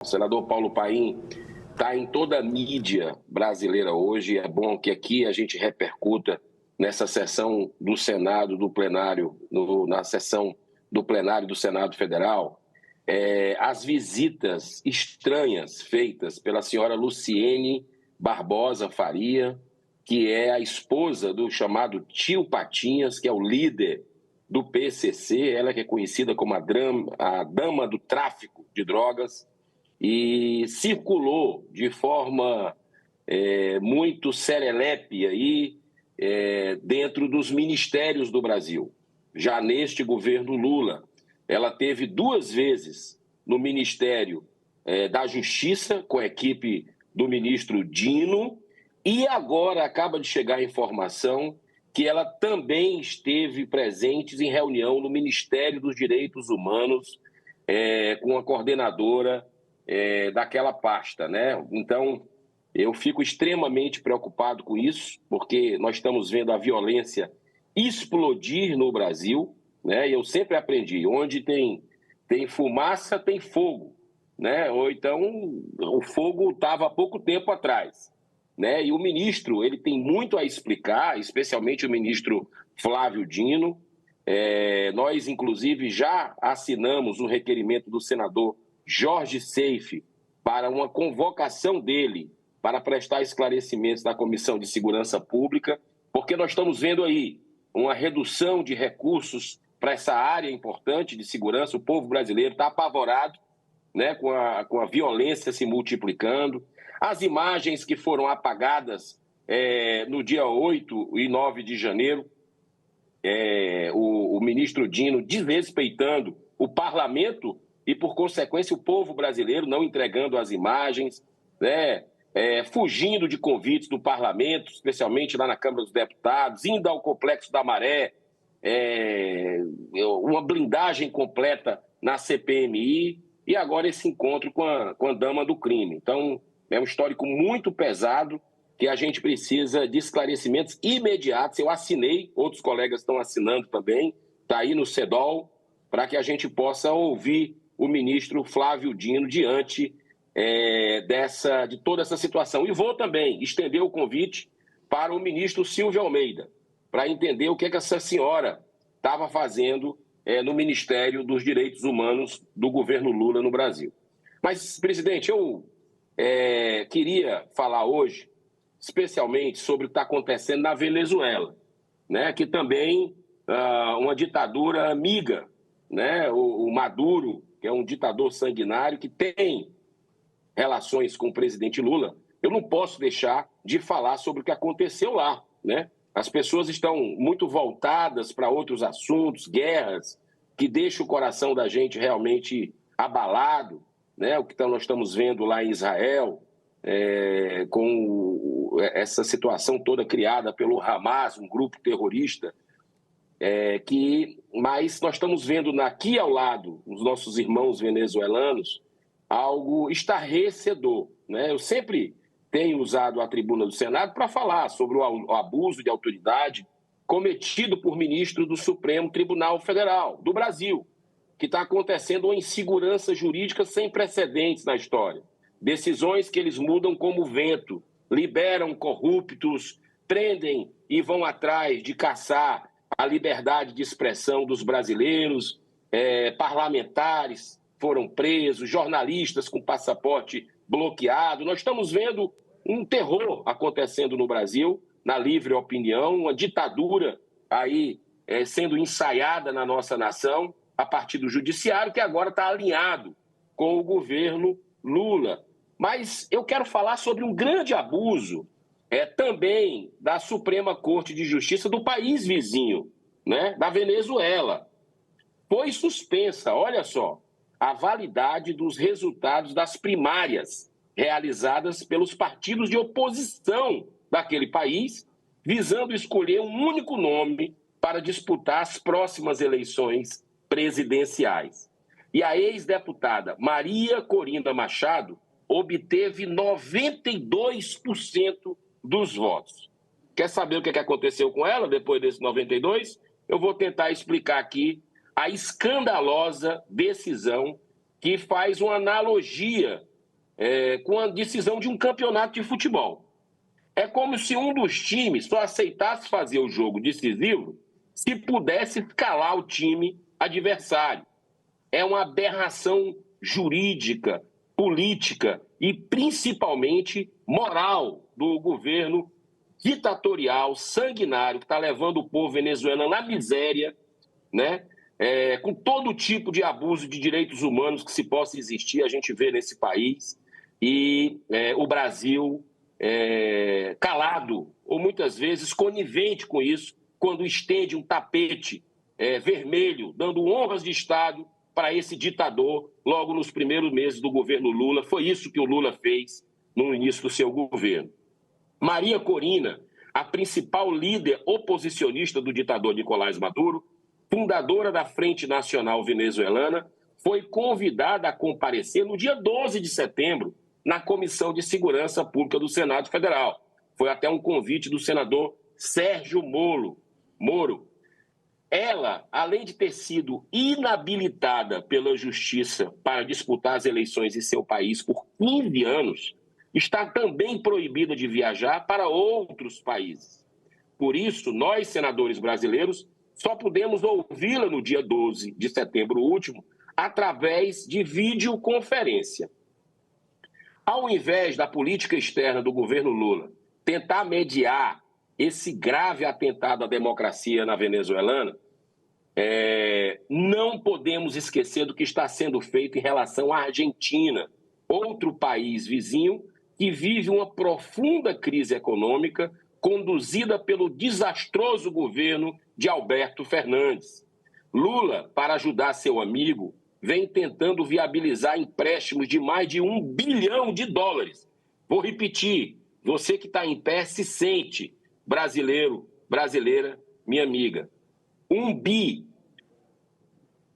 O senador Paulo Paim está em toda a mídia brasileira hoje. É bom que aqui a gente repercuta nessa sessão do Senado, do plenário, na sessão do plenário do Senado Federal, as visitas estranhas feitas pela senhora Luciene Barbosa Faria, que é a esposa do chamado Tio Patinhas, que é o líder do PCC, ela que é conhecida como a dama do tráfico de drogas, e circulou de forma muito serelepe aí, dentro dos ministérios do Brasil. Já neste governo Lula, ela teve 2 vezes no Ministério da Justiça, com a equipe do ministro Dino, e agora acaba de chegar a informação que ela também esteve presente em reunião no Ministério dos Direitos Humanos, com a coordenadora daquela pasta, né? Então, eu fico extremamente preocupado com isso, porque nós estamos vendo a violência explodir no Brasil, né? E eu sempre aprendi, onde tem fumaça, tem fogo, né? Ou então o fogo estava há pouco tempo atrás, né? E o ministro, ele tem muito a explicar, especialmente o ministro Flávio Dino. Nós, inclusive, já assinamos o requerimento do senador Jorge Seife para uma convocação dele para prestar esclarecimentos na Comissão de Segurança Pública, porque nós estamos vendo aí uma redução de recursos para essa área importante de segurança. O povo brasileiro está apavorado, né, com a violência se multiplicando. As imagens que foram apagadas no dia 8 e 9 de janeiro, o ministro Dino desrespeitando o parlamento e, por consequência, o povo brasileiro não entregando as imagens, né? Fugindo de convites do parlamento, especialmente lá na Câmara dos Deputados, indo ao Complexo da Maré, uma blindagem completa na CPMI, e agora esse encontro com a dama do crime. Então, é um histórico muito pesado que a gente precisa de esclarecimentos imediatos. Eu assinei, outros colegas estão assinando também, está aí no CEDOL, para que a gente possa ouvir o ministro Flávio Dino diante de toda essa situação. E vou também estender o convite para o ministro Silvio Almeida, para entender o que essa senhora estava fazendo no Ministério dos Direitos Humanos do governo Lula no Brasil. Mas, presidente, eu queria falar hoje, especialmente sobre o que está acontecendo na Venezuela, né, que também uma ditadura amiga, né, o Maduro, que é um ditador sanguinário que tem relações com o presidente Lula. Eu não posso deixar de falar sobre o que aconteceu lá, né? As pessoas estão muito voltadas para outros assuntos, guerras, que deixam o coração da gente realmente abalado, né? O que nós estamos vendo lá em Israel, com essa situação toda criada pelo Hamas, um grupo terrorista, mas nós estamos vendo aqui ao lado, os nossos irmãos venezuelanos, algo estarrecedor, né? Eu sempre tenho usado a tribuna do Senado para falar sobre o abuso de autoridade cometido por ministro do Supremo Tribunal Federal do Brasil, que está acontecendo uma insegurança jurídica sem precedentes na história. Decisões que eles mudam como vento, liberam corruptos, prendem e vão atrás de caçar a liberdade de expressão dos brasileiros, parlamentares foram presos, jornalistas com passaporte bloqueado. Nós estamos vendo um terror acontecendo no Brasil, na livre opinião, uma ditadura aí sendo ensaiada na nossa nação a partir do judiciário, que agora está alinhado com o governo Lula. Mas eu quero falar sobre um grande abuso também da Suprema Corte de Justiça do país vizinho, né, da Venezuela. Foi suspensa, olha só, a validade dos resultados das primárias realizadas pelos partidos de oposição daquele país, visando escolher um único nome para disputar as próximas eleições presidenciais. E a ex-deputada Maria Corina Machado obteve 92% dos votos. Quer saber o que aconteceu com ela depois desses 92%? Eu vou tentar explicar aqui a escandalosa decisão que faz uma analogia com a decisão de um campeonato de futebol. É como se um dos times só aceitasse fazer o jogo decisivo se pudesse escalar o time adversário. É uma aberração jurídica, política e principalmente moral do governo ditatorial, sanguinário, que está levando o povo venezuelano na miséria, né? Com todo tipo de abuso de direitos humanos que se possa existir, a gente vê nesse país. E o Brasil calado, ou muitas vezes conivente com isso, quando estende um tapete vermelho, dando honras de Estado para esse ditador logo nos primeiros meses do governo Lula. Foi isso que o Lula fez no início do seu governo. Maria Corina, a principal líder oposicionista do ditador Nicolás Maduro, fundadora da Frente Nacional Venezuelana, foi convidada a comparecer no dia 12 de setembro na Comissão de Segurança Pública do Senado Federal. Foi até um convite do senador Sérgio Moro. Ela, além de ter sido inabilitada pela Justiça para disputar as eleições em seu país por 15 anos, está também proibida de viajar para outros países. Por isso, nós, senadores brasileiros, só pudemos ouvi-la no dia 12 de setembro último, através de videoconferência. Ao invés da política externa do governo Lula tentar mediar esse grave atentado à democracia na venezuelana, não podemos esquecer do que está sendo feito em relação à Argentina, outro país vizinho que vive uma profunda crise econômica conduzida pelo desastroso governo de Alberto Fernandes. Lula, para ajudar seu amigo, vem tentando viabilizar empréstimos de mais de $1 bilhão. Vou repetir, você que está em pé se sente, brasileiro, brasileira, minha amiga. $1 bi,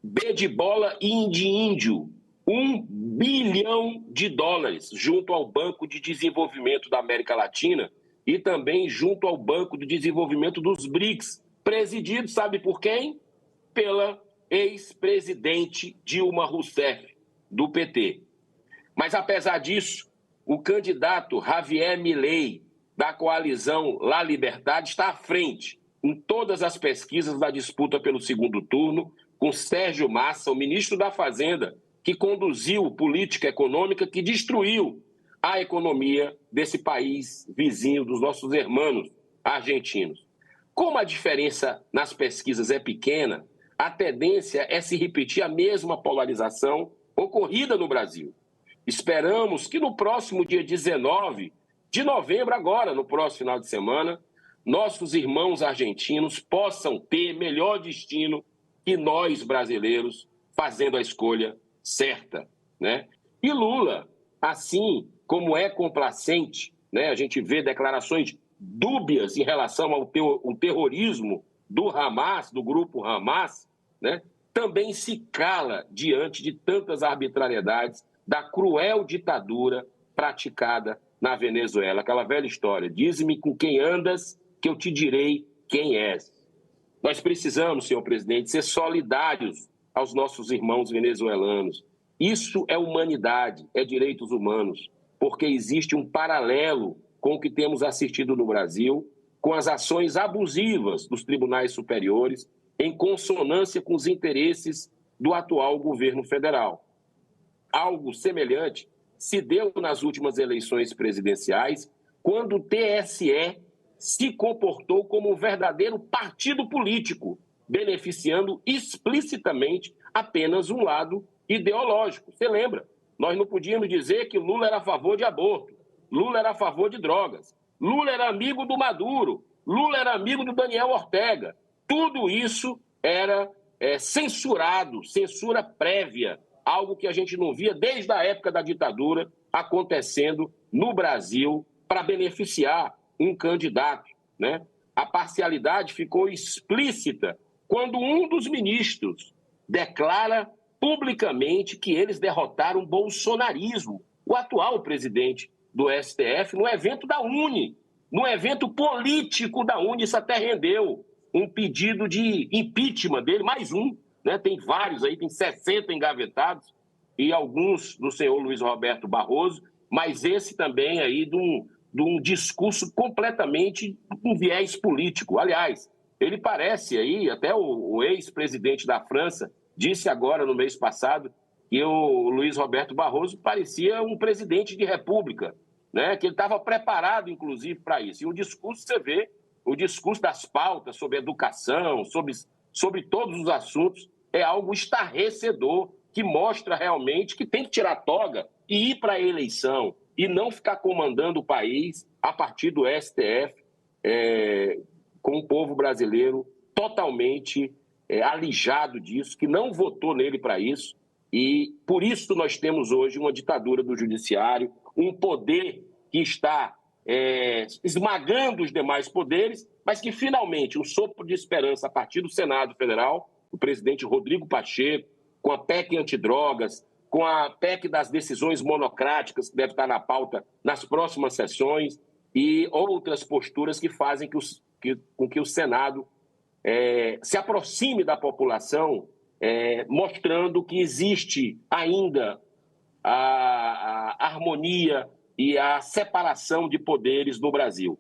B de bola e de índio, $1 bilhão, junto ao Banco de Desenvolvimento da América Latina e também junto ao Banco de Desenvolvimento dos BRICS, presidido, sabe por quem? Pela ex-presidente Dilma Rousseff, do PT. Mas, apesar disso, o candidato Javier Milei, da coalizão La Libertad, está à frente em todas as pesquisas da disputa pelo segundo turno, com Sérgio Massa, o ministro da Fazenda, que conduziu política econômica que destruiu a economia desse país vizinho dos nossos irmãos argentinos. Como a diferença nas pesquisas é pequena, a tendência é se repetir a mesma polarização ocorrida no Brasil. Esperamos que no próximo dia 19 de novembro, agora, no próximo final de semana, nossos irmãos argentinos possam ter melhor destino que nós, brasileiros, fazendo a escolha certa, né? E Lula, assim como é complacente, né? A gente vê declarações dúbias em relação ao terrorismo do Hamas, do grupo Hamas, né? Também se cala diante de tantas arbitrariedades da cruel ditadura praticada na Venezuela. Aquela velha história, dize-me com quem andas, que eu te direi quem és. Nós precisamos, senhor presidente, ser solidários aos nossos irmãos venezuelanos. Isso é humanidade, é direitos humanos, porque existe um paralelo com o que temos assistido no Brasil, com as ações abusivas dos tribunais superiores, em consonância com os interesses do atual governo federal. Algo semelhante se deu nas últimas eleições presidenciais, quando o TSE se comportou como um verdadeiro partido político, beneficiando explicitamente apenas um lado ideológico. Você lembra? Nós não podíamos dizer que Lula era a favor de aborto, Lula era a favor de drogas, Lula era amigo do Maduro, Lula era amigo do Daniel Ortega. Tudo isso era censurado, censura prévia, algo que a gente não via desde a época da ditadura acontecendo no Brasil para beneficiar um candidato, né? A parcialidade ficou explícita quando um dos ministros declara publicamente que eles derrotaram o bolsonarismo, o atual presidente do STF, no evento da UNE, no evento político da UNE. Isso até rendeu um pedido de impeachment dele, mais um, né? Tem vários aí, tem 60 engavetados. e alguns do senhor Luiz Roberto Barroso, mas esse também aí de um discurso completamente com viés político. Aliás, ele parece aí, até o ex-presidente da França disse agora no mês passado que o Luiz Roberto Barroso parecia um presidente de república, né? Que ele estava preparado, inclusive, para isso. E o discurso, você vê, o discurso das pautas sobre educação, sobre todos os assuntos, é algo estarrecedor, que mostra realmente que tem que tirar a toga e ir para a eleição, e não ficar comandando o país a partir do STF, com o povo brasileiro totalmente alijado disso, que não votou nele para isso. E por isso nós temos hoje uma ditadura do judiciário, um poder que está esmagando os demais poderes, mas que finalmente um sopro de esperança a partir do Senado Federal, o presidente Rodrigo Pacheco, com a PEC antidrogas, com a PEC das decisões monocráticas, que deve estar na pauta nas próximas sessões, e outras posturas que fazem com que o Senado se aproxime da população, mostrando que existe ainda a harmonia e a separação de poderes no Brasil.